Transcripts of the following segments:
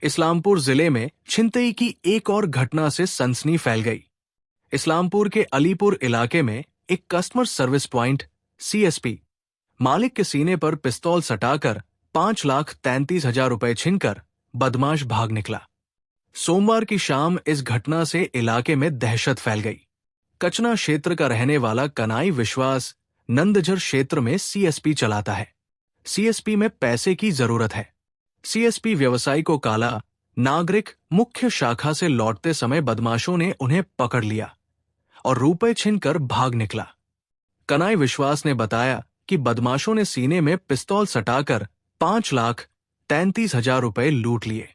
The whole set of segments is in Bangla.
इस्लामपुर जिले में छिनतई की एक और घटना से सनसनी फैल गई। इस्लामपुर के अलीपुर इलाके में एक कस्टमर सर्विस पॉइंट सीएसपी मालिक के सीने पर पिस्तौल सटाकर 5,33,000 रुपए छीनकर बदमाश भाग निकला। सोमवार की शाम इस घटना से इलाके में दहशत फैल गई। कचना क्षेत्र का रहने वाला कनाई विश्वास नंदझर क्षेत्र में सीएसपी चलाता है। सीएसपी में पैसे की जरूरत है। सीएसपी व्यवसायी को काला नागरिक मुख्य शाखा से लौटते समय बदमाशों ने उन्हें पकड़ लिया और रुपए छीनकर भाग निकला। कनाई विश्वास ने बताया कि बदमाशों ने सीने में पिस्तौल सटाकर 5,33,000 रुपए लूट लिए।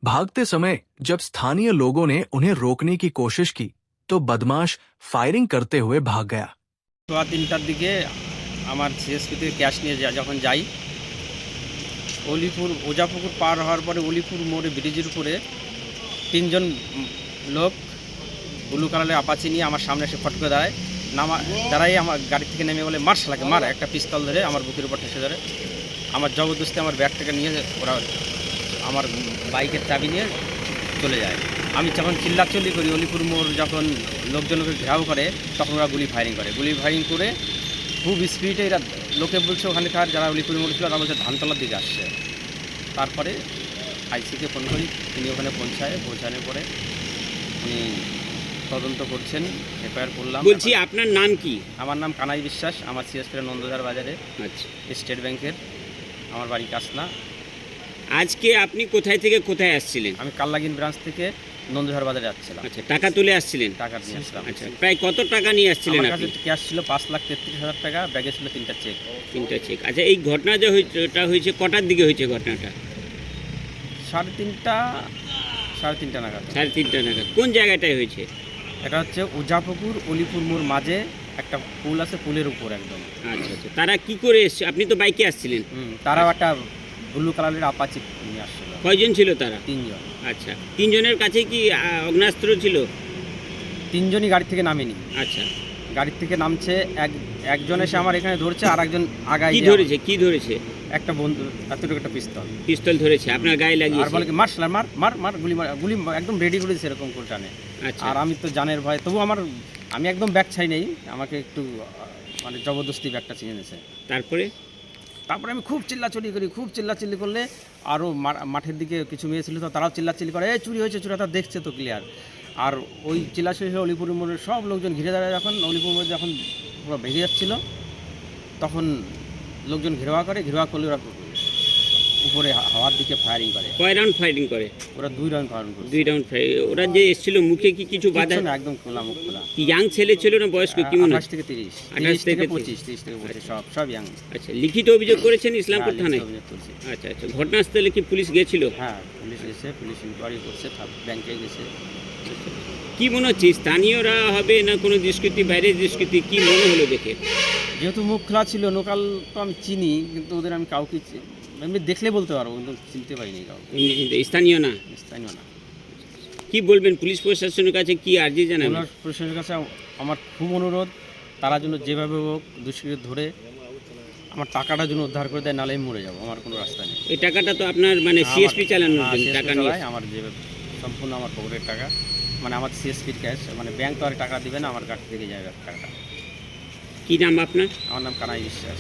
भागते समय जब स्थानीय लोगों ने उन्हें रोकने की कोशिश की तो बदमाश फायरिंग करते हुए भाग गया। সোয়া ৩টার দিকে আমার সিএসপি থেকে ক্যাশ নিয়ে যখন যাই, অলিপুর ওজাপুকুর পার হওয়ার পরে অলিপুর মোড়ে ব্রিজের উপরে তিনজন লোক ব্লু কালারের আপাচি নিয়ে আমার সামনে এসে ফট করে দাঁড়াই আমার গাড়ি থেকে নেমে বলে মার শালাকে মার, একটা পিস্তল ধরে আমার বুকের উপর ঠেসে ধরে আমার জবরদস্তি আমার ব্যাগটাকে নিয়ে ওরা আমার বাইকের চাবি নিয়ে চলে যায়। আমি যখন চিল্লাচিল্লি করি, অলিপুর মোড় যখন লোকজনকে ঘেরাও করে তখন ওরা গুলি ফায়ারিং করে খুব স্পিডে এরা লোকে বলছে ওখানকার যারা অলিপুর মোড় ছিল তারা বলছে ধানতলার দিকে আসছে। তারপরে আইসিকে ফোন করি, তিনি ওখানে পৌঁছানোর পরে উনি তদন্ত করছেন, এফআইআর করলাম। বলছি আপনার নাম কি? আমার নাম কানাই বিশ্বাস, আমার সিএসপি নন্দঝার বাজারে, আচ্ছা, স্টেট ব্যাংকের, আমার বাড়ি কাসনা। আজকে আপনি কোথায় থেকে কোথায় আসছিলেন? আমি কাল্লাগিন ব্রাঞ্চ থেকে নন্দঝার বাজারে যাচ্ছিলাম। আচ্ছা, টাকা তুলে আসছিলেন? টাকা নিয়ে আসলাম। আচ্ছা, প্রায় কত টাকা নিয়ে আসছিলেন আমার আপনি? কাছে ক্যাশ ছিল 5,33,000 টাকা, ব্যাগে ছিল 3টা চেক। 3টা চেক। আচ্ছা, এই ঘটনা যে হয়েছে কটার দিকে হয়েছে ঘটনাটা? 3:30 নাগাদ। 3:30 নাগাদ। কোন জায়গাটায় হয়েছে? এটা হচ্ছে ওজাপুকুর অলিপুর মোড় মাঝে একটা পুল আছে, পুলের উপর একদম। আচ্ছা আচ্ছা, তারা কি করে এসছে? আপনি তো বাইকে আসছিলেন। তারাও একটা ব্লু কালারের আপাচি নিয়ে আসছিল। কয়জন ছিল তারা? 3 জন। আচ্ছা, 3 জনের কাছে কি অগ্নাস্ত্র ছিল? 3 জনই গাড়ি থেকে নামেনি। আচ্ছা, গাড়ি থেকে নামছে, একজন এসে আমার এখানে ধরছে, আর একজন আগায় কি ধরেছে? একটা বন্ধু এতটুকু একটা পিস্তল ধরেছে, আপনার গায়ে লাগিয়েছে? আর বলে কি মার শালা মার, গুলি একদম রেডি করে দিয়েছে এরকম করে টানে। আচ্ছা, আর আমি তো জানের ভয়, তবু আমি একদম ব্যাগ ছাই নেই, আমাকে একটু মানে জবরদস্তি ব্যাগটা চিনে নিয়েছে। তারপরে আমি খুব চিল্লাচিল্লি করলে আরও মাঠের দিকে কিছু মেয়ে ছিল, তো তারাও চিল্লাচিল্লি করে, চুরি হয়েছে, তারা দেখছে তো ক্লিয়ার। আর ওই চিল্লাচিল্লি অলিপুর মোড়ের সব লোকজন ঘিরে দাঁড়ায়। যখন অলিপুর মোড়ে যখন পুরো ভেঙে যাচ্ছিল তখন লোকজন ঘেরাওয়া করলে ওরা উপরে হাওয়ার দিকে ফায়ারিং করে। কয় রাউন্ড ফায়ারিং করে? ওরা 2 রাউন্ড ফায়ারিং করে। 2 রাউন্ড ফায়ারিং। ওরা যে এসেছিল মুখে কি কিছু বাধা? না, একদম খোলা মুখ খোলা। কি ইয়াং ছেলে ছিল না বয়স্ক? কি মনে হয়? 28 থেকে 30, 28 থেকে 25, 30 থেকে 25, সব ইয়াং। আচ্ছা, লিখিত অভিযোগ করেছেন ইসলামপুর থানায়? আচ্ছা আচ্ছা, ঘটনাস্থলে কি পুলিশ গেছিল? হ্যাঁ, পুলিশ গেছে, পুলিশ ইনকোয়ারি করছে, ব্যাংকে গেছে। কি মনে হচ্ছে, স্থানীয়রা হবে না কোনো দুষ্কৃতি, বাইরের দুষ্কৃতি, কি মনে হলো দেখে? যেহেতু মুখ খোলা ছিল, লোকাল তো আমি চিনি, কিন্তু ওদের আমি কাউকে এমনি দেখলে বলতে পারবো, কিন্তু চিনতে পারিনি কাউকে। স্থানীয় না? স্থানীয় না। কি বলবেন পুলিশ প্রশাসনের কাছে, কি আর্জি জানাবেন? পুলিশ প্রশাসনের কাছে আমার খুব অনুরোধ, তারা যেন যেভাবে হোক দুষ্কৃতী ধরে আমার টাকাটা যেন উদ্ধার করে দেয়, নাহলে আমি মরে যাবো, আমার কোনো রাস্তা নেই। এই টাকাটা তো আপনার মানে সিএসপি চালানোর জন্য টাকা নিয়ে? আমার যে সম্পূর্ণ আমার পকেটের টাকা, মানে আমার সিএসপির ক্যাশ, মানে ব্যাংক তো আর টাকা দিবে না, আমার কাছ থেকে যাবে টাকাটা। কি নাম আপনার? আমার নাম কানাই বিশ্বাস।